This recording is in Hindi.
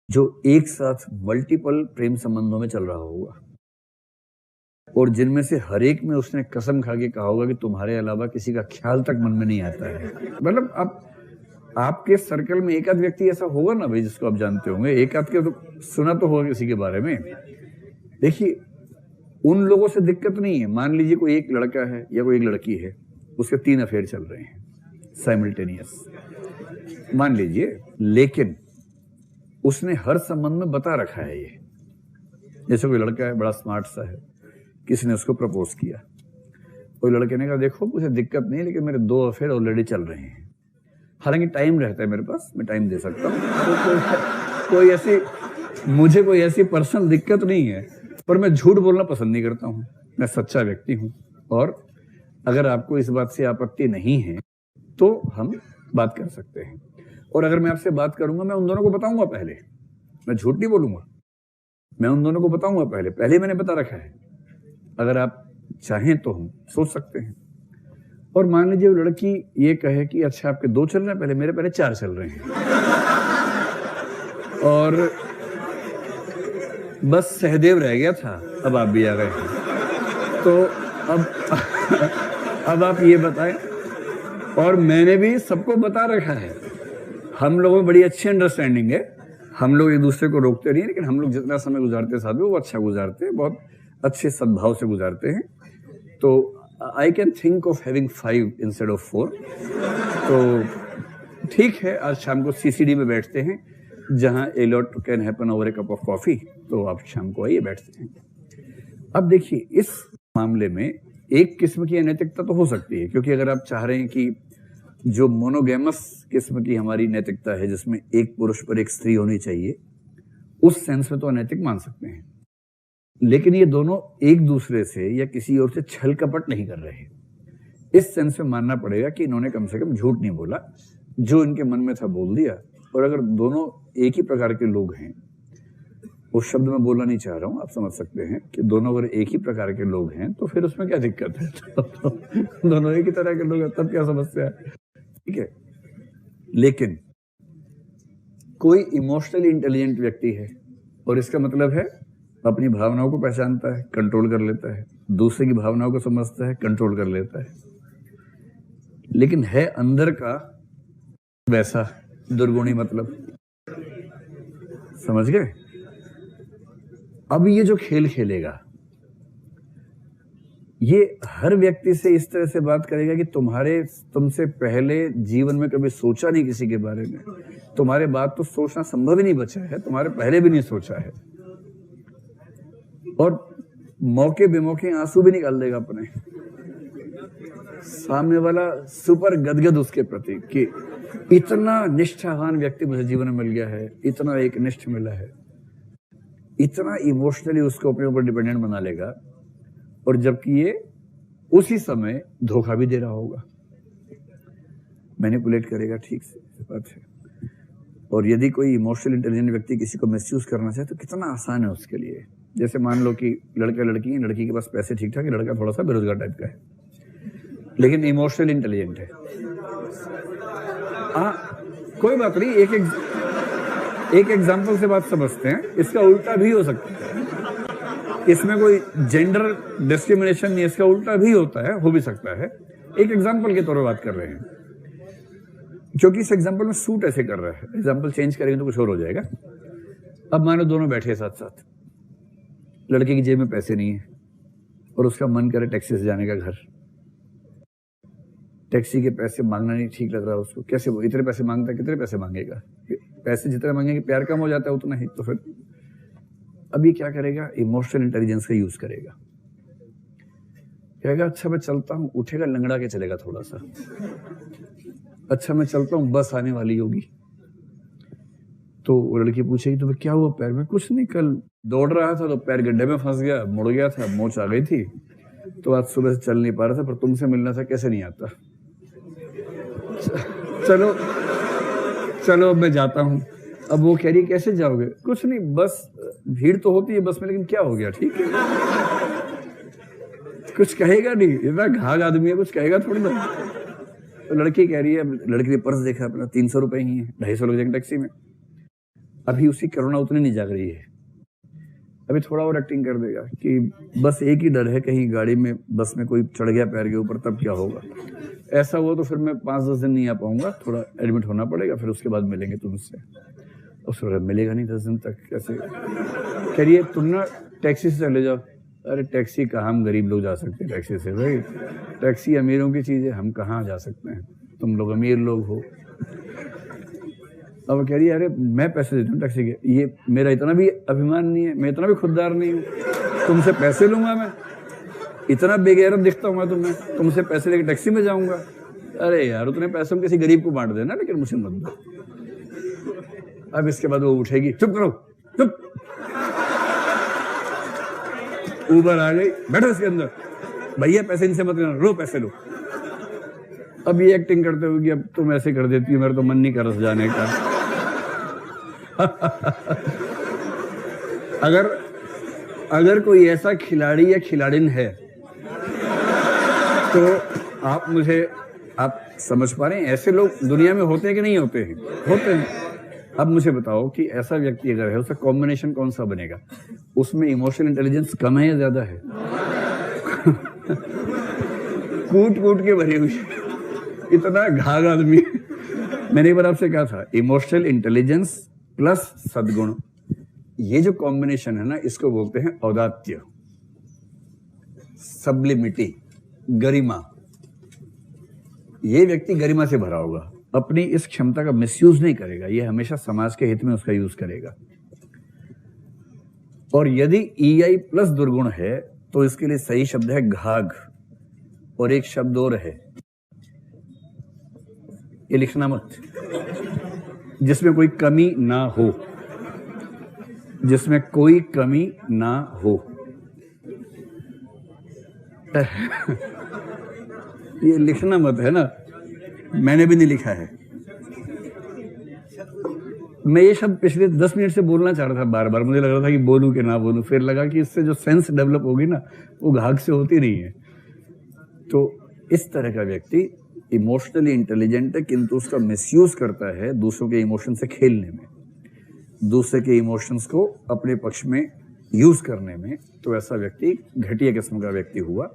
जो एक साथ मल्टीपल प्रेम संबंधों में चल रहा होगा और जिनमें से हर एक में उसने कसम खा के कहा होगा कि तुम्हारे अलावा किसी का ख्याल तक मन में नहीं आता है। मतलब आपके सर्कल में एक आध व्यक्ति ऐसा होगा ना भाई, जिसको आप जानते होंगे, एक आध के तो सुना तो होगा किसी के बारे में। देखिए, उन लोगों से दिक्कत नहीं है। मान लीजिए कोई एक लड़का है या कोई एक लड़की है, उसके 3 अफेयर चल रहे हैं साइमल्टेनियस, मान लीजिए, लेकिन उसने हर संबंध में बता रखा है ये। जैसे कोई लड़का है, बड़ा स्मार्ट सा है, किसी ने उसको प्रपोज किया, कोई लड़के ने कहा देखो मुझे दिक्कत नहीं, लेकिन मेरे 2 अफेयर ऑलरेडी चल रहे हैं, हालांकि टाइम रहता है मेरे पास, मैं टाइम दे सकता हूँ, तो मुझे कोई ऐसी पर्सनल दिक्कत नहीं है, पर मैं झूठ बोलना पसंद नहीं करता हूँ, मैं सच्चा व्यक्ति हूँ। और अगर आपको इस बात से आपत्ति नहीं है तो हम बात कर सकते हैं। और अगर मैं आपसे बात करूंगा, मैं उन दोनों को बताऊंगा पहले, मैं झूठ नहीं बोलूंगा, मैं उन दोनों को बताऊंगा पहले मैंने बता रखा है। अगर आप चाहें तो हम सोच सकते हैं। और मान लीजिए वो लड़की ये कहे कि अच्छा आपके 2 चल रहे हैं, पहले मेरे पहले 4 चल रहे हैं, और बस सहदेव रह गया था, अब आप भी आ गए हैं, तो अब आप ये बताएं। और मैंने भी सबको बता रखा है, हम लोगों में बड़ी अच्छी अंडरस्टैंडिंग है, हम लोग एक दूसरे को रोकते नहीं, लेकिन हम लोग जितना समय गुजारते साथ में वो अच्छा गुजारते हैं, बहुत अच्छे सद्भाव से गुजारते हैं। तो I can think of having 5 instead of 4। तो ठीक है, आज शाम को सीसीडी में बैठते हैं, जहां a lot can happen over A cup of coffee, तो आप शाम को आइए, बैठते हैं। अब देखिए, इस मामले में एक किस्म की अनैतिकता तो हो सकती है, क्योंकि अगर आप चाह रहे हैं कि जो मोनोगेमस किस्म की हमारी नैतिकता है, जिसमें एक पुरुष पर एक स्त्री होनी चाहिए, उस सेंस में तो अनैतिक मान सकते हैं। लेकिन ये दोनों एक दूसरे से या किसी और से छल कपट नहीं कर रहे, इस सेंस में मानना पड़ेगा कि इन्होंने कम से कम झूठ नहीं बोला, जो इनके मन में था बोल दिया। और अगर दोनों एक ही प्रकार के लोग हैं, उस शब्द में बोलना नहीं चाह रहा हूं, आप समझ सकते हैं कि दोनों अगर एक ही प्रकार के लोग हैं तो फिर उसमें क्या दिक्कत है? तो दोनों एक ही तरह के लोग हैं, तब क्या समस्या है? ठीक है। लेकिन कोई इमोशनली इंटेलिजेंट व्यक्ति है, और इसका मतलब है अपनी भावनाओं को पहचानता है, कंट्रोल कर लेता है, दूसरे की भावनाओं को समझता है, कंट्रोल कर लेता है, लेकिन है अंदर का वैसा दुर्गुणी, मतलब समझ गए? अब ये जो खेल खेलेगा, ये हर व्यक्ति से इस तरह से बात करेगा कि तुमसे पहले जीवन में कभी सोचा नहीं किसी के बारे में, तुम्हारे बाद तो सोचना संभव ही नहीं बचा है, तुम्हारे पहले भी नहीं सोचा है, और मौके बेमौके आंसू भी निकाल देगा अपने। सामने वाला सुपर गदगद उसके प्रति कि इतना निष्ठावान व्यक्ति मुझे जीवन में मिल गया है, इतना एक निष्ठ मिला है, इतना इमोशनली उसको अपने ऊपर डिपेंडेंट बना लेगा, और जबकि ये उसी समय धोखा भी दे रहा होगा, मैनिपुलेट करेगा। ठीक से बात है। और यदि कोई इमोशनल इंटेलिजेंट व्यक्ति किसी को मिसयूज करना चाहे तो कितना आसान है उसके लिए। जैसे मान लो कि लड़का लड़की है, लड़की के पास पैसे ठीक ठाक है, लड़का थोड़ा सा बेरोजगार टाइप का है, लेकिन इमोशनल इंटेलिजेंट है। कोई बात नहीं, एक एग्जाम्पल से बात समझते हैं, इसका उल्टा भी हो सकता है, इसमें कोई जेंडर डिस्क्रिमिनेशन नहीं, इसका उल्टा भी होता है, हो भी सकता है। एक एग्जाम्पल के तौर पर बात कर रहे हैं, क्योंकि इस एग्जाम्पल में सूट ऐसे कर रहा है, एग्जाम्पल चेंज करेंगे तो कुछ और हो जाएगा। अब मानो दोनों बैठे साथ साथ, लड़के की जेब में पैसे नहीं है और उसका मन करे टैक्सी से जाने का घर, टैक्सी के पैसे मांगना नहीं ठीक लग रहा उसको, कैसे वो इतने पैसे मांगता है, कितने पैसे मांगेगा? पैसे जितने मांगेंगे प्यार कम हो जाता है उतना ही, तो फिर अब ये क्या करेगा? इमोशनल इंटेलिजेंस का यूज करेगा, कहेगा अच्छा मैं चलता हूं, उठेगा लंगड़ा के चलेगा थोड़ा सा, अच्छा मैं चलता हूं, बस आने वाली होगी। तो वो लड़की पूछेगी तुम्हें क्या हुआ पैर में? कुछ नहीं, कल दौड़ रहा था तो पैर गड्ढे में फंस गया, मुड़ गया था, मोच आ गई थी, तो आज सुबह से चल नहीं पा रहा था, पर तुमसे मिलना था, कैसे नहीं आता? चलो चलो अब मैं जाता हूं। अब वो कह रही कैसे जाओगे? कुछ नहीं, बस भीड़ तो होती है बस में, लेकिन क्या हो गया, ठीक है। कुछ कहेगा नहीं, इतना घाघ आदमी है, कुछ कहेगा थोड़ी ना। तो लड़की कह रही है, लड़की ने पर्स देखा अपना, 300 रुपए ही है, 250 लग जाएंगे टैक्सी में। अभी उसकी करुणा उतनी नहीं जाग रही है, अभी थोड़ा और एक्टिंग कर देगा कि बस एक ही डर है, कहीं गाड़ी में बस में कोई चढ़ गया पैर के ऊपर तब क्या होगा। ऐसा हुआ तो फिर मैं 5-10 दिन नहीं आ पाऊंगा, थोड़ा एडमिट होना पड़ेगा, फिर उसके बाद मिलेंगे तुमसे। और मिलेगा नहीं 10 दिन तक, कैसे? कह रही है तुम ना टैक्सी से चले जाओ। अरे टैक्सी कहाँ, हम गरीब लोग जा सकते हैं टैक्सी से भाई, टैक्सी अमीरों की चीज़ है, हम कहाँ जा सकते हैं, तुम लोग अमीर लोग हो। अब कह रही है अरे मैं पैसे देता हूँ टैक्सी के, ये मेरा इतना भी अभिमान नहीं है, मैं इतना भी खुददार नहीं हूँ, तुमसे पैसे लूंगा मैं, इतना बेगैरत दिखता हूँ मैं तुम्हें, तुमसे पैसे लेके टैक्सी में जाऊंगा। अरे यार उतने पैसों किसी गरीब को बांट देना, लेकिन मुझे मत दो। अब इसके बाद वो उठेगी, चुप करो चुप, ऊबर आ गई, बैठो इसके अंदर, भैया पैसे इनसे मत लेना, रो पैसे लो। अब ये एक्टिंग करते हुए कि अब तुम ऐसे कर देती हो, मेरा तो मन नहीं कर रहा जाने का। अगर कोई ऐसा खिलाड़ी या खिलाड़िन है तो आप समझ पा रहे हैं ऐसे लोग दुनिया में होते हैं कि नहीं होते हैं? होते हैं। अब मुझे बताओ कि ऐसा व्यक्ति अगर है, उसका कॉम्बिनेशन कौन सा बनेगा? उसमें इमोशनल इंटेलिजेंस कम है या ज्यादा है? कूट कूट के भरी हुई, इतना घाघ आदमी। मैंने एक बार आपसे कहा था, इमोशनल इंटेलिजेंस प्लस सद्गुण, ये जो कॉम्बिनेशन है ना, इसको बोलते हैं औदात्य, सब्लिमिटी, गरिमा। ये व्यक्ति गरिमा से भरा होगा, अपनी इस क्षमता का मिसयूज नहीं करेगा, ये हमेशा समाज के हित में उसका यूज करेगा। और यदि EI प्लस दुर्गुण है तो इसके लिए सही शब्द है घाघ, और एक शब्द और है, ये लिखना मत, जिसमें कोई कमी ना हो, जिसमें कोई कमी ना हो। ये लिखना मत है ना, मैंने भी नहीं लिखा है। मैं ये शब्द पिछले 10 मिनट से बोलना चाह रहा था बार बार, मुझे लग रहा था कि बोलूं कि ना बोलूं, फिर लगा कि इससे जो सेंस डेवलप होगी ना, वो घाघ से होती नहीं है। तो इस तरह का व्यक्ति इमोशनली इंटेलिजेंट है, किंतु उसका मिसयूज करता है दूसरों के इमोशन से खेलने में, दूसरे के इमोशंस को अपने पक्ष में यूज करने में। तो ऐसा व्यक्ति घटिया किस्म का व्यक्ति हुआ।